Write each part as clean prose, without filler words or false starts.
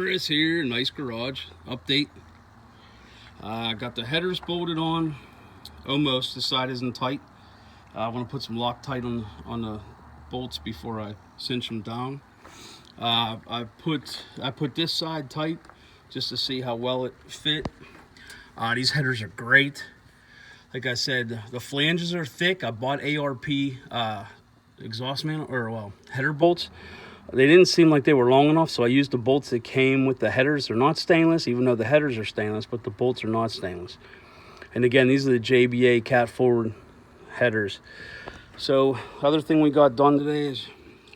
Chris here, nice garage update. Got the headers bolted on, almost. This side isn't tight. I want to put some Loctite on the bolts before I cinch them down. I put this side tight just to see how well it fit. These headers are great. Like I said, the flanges are thick. I bought ARP exhaust header bolts. They didn't seem like they were long enough, so I used the bolts that came with the headers. They're not stainless, even though the headers are stainless, but the bolts are not stainless. And again, these are the JBA cat forward headers. So other thing we got done today is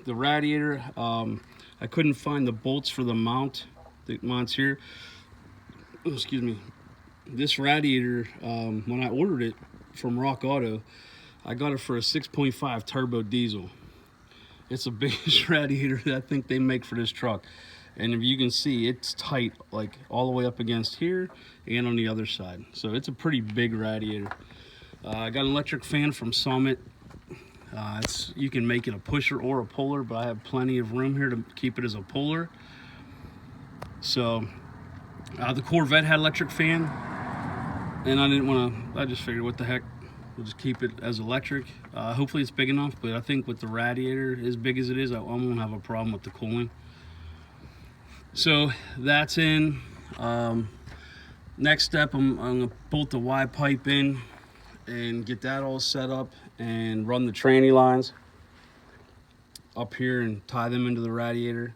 the radiator. I couldn't find the bolts for the mount that mounts here. Oh, excuse me. This radiator, when I ordered it from Rock Auto, I got it for a 6.5 turbo diesel. It's the biggest radiator that I think they make for this truck. And if you can see, it's tight, like all the way up against here and on the other side. So it's a pretty big radiator. I got an electric fan from Summit. You can make it a pusher or a puller, but I have plenty of room here to keep it as a puller. So the Corvette had electric fan, and I just figured, what the heck, we'll just keep it as electric. Hopefully it's big enough, but I think with the radiator as big as it is, I won't have a problem with the cooling. So that's in. Next step, I'm gonna bolt the Y pipe in and get that all set up and run the tranny lines up here and tie them into the radiator.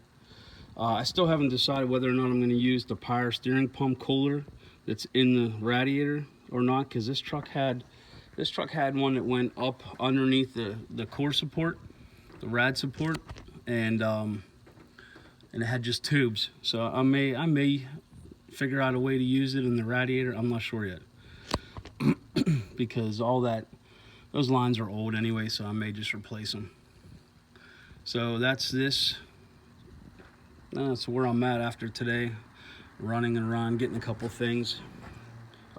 I still haven't decided whether or not I'm gonna use the power steering pump cooler that's in the radiator or not, because this truck had one that went up underneath the core support, the rad support, and it had just tubes. So I may figure out a way to use it in the radiator. I'm not sure yet, because those lines are old anyway, so I may just replace them. So that's this. That's where I'm at after today, running around, getting a couple things.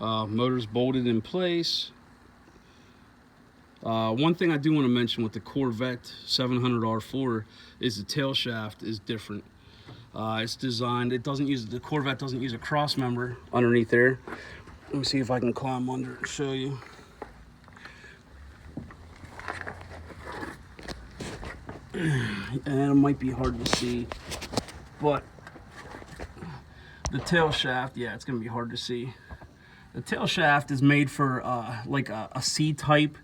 Motor's bolted in place. One thing I do want to mention with the Corvette 700 R4 is the tail shaft is different. It's designed, the Corvette doesn't use a cross member underneath there. Let me see if I can climb under and show you. And it might be hard to see, but the tail shaft, yeah, it's gonna be hard to see. The tail shaft is made for like a C-type.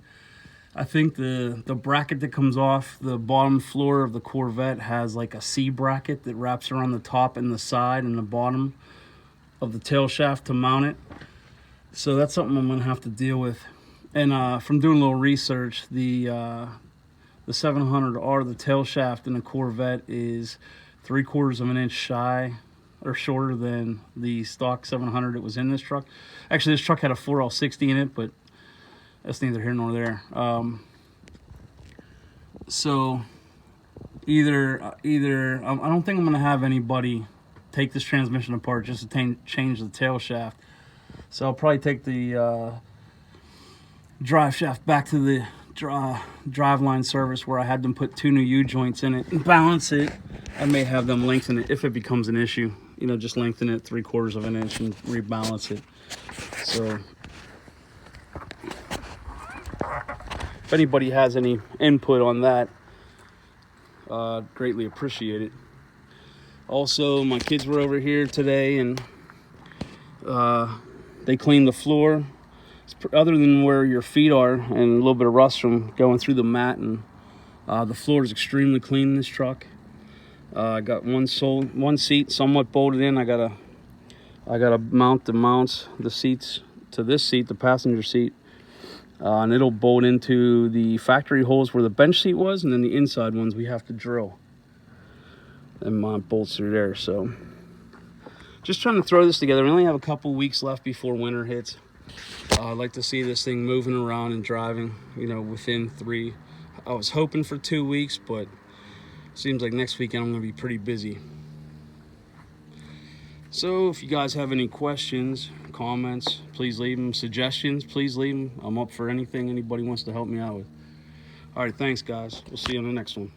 I think the bracket that comes off the bottom floor of the Corvette has like a C bracket that wraps around the top and the side and the bottom of the tail shaft to mount it. So that's something I'm gonna have to deal with. And from doing a little research, the 700R, the tail shaft in the Corvette is 3/4 of an inch shy or shorter than the stock 700 that was in this truck. Actually, this truck had a 4L60 in it, but that's neither here nor there. So either I don't think I'm gonna have anybody take this transmission apart just to change the tail shaft. So I'll probably take the drive shaft back to the driveline service where I had them put 2 new U-joints in it and balance it. I may have them lengthen it if it becomes an issue. You know, just lengthen it 3/4 of an inch and rebalance it. So if anybody has any input on that, greatly appreciate it. Also, my kids were over here today and they cleaned the floor. Other than where your feet are and a little bit of rust from going through the mat, and the floor is extremely clean in this truck. I got one seat somewhat bolted in. I gotta mount the seats to this seat, the passenger seat. And it'll bolt into the factory holes where the bench seat was, and then the inside ones we have to drill. And my bolts are there, so just trying to throw this together. We only have a couple weeks left before winter hits. I'd like to see this thing moving around and driving, you know, within 3. I was hoping for 2 weeks, but seems like next weekend I'm gonna be pretty busy. So if you guys have any questions, comments, please leave them. Suggestions, please leave them. I'm up for anything anybody wants to help me out with. All right, thanks guys. We'll see you on the next one.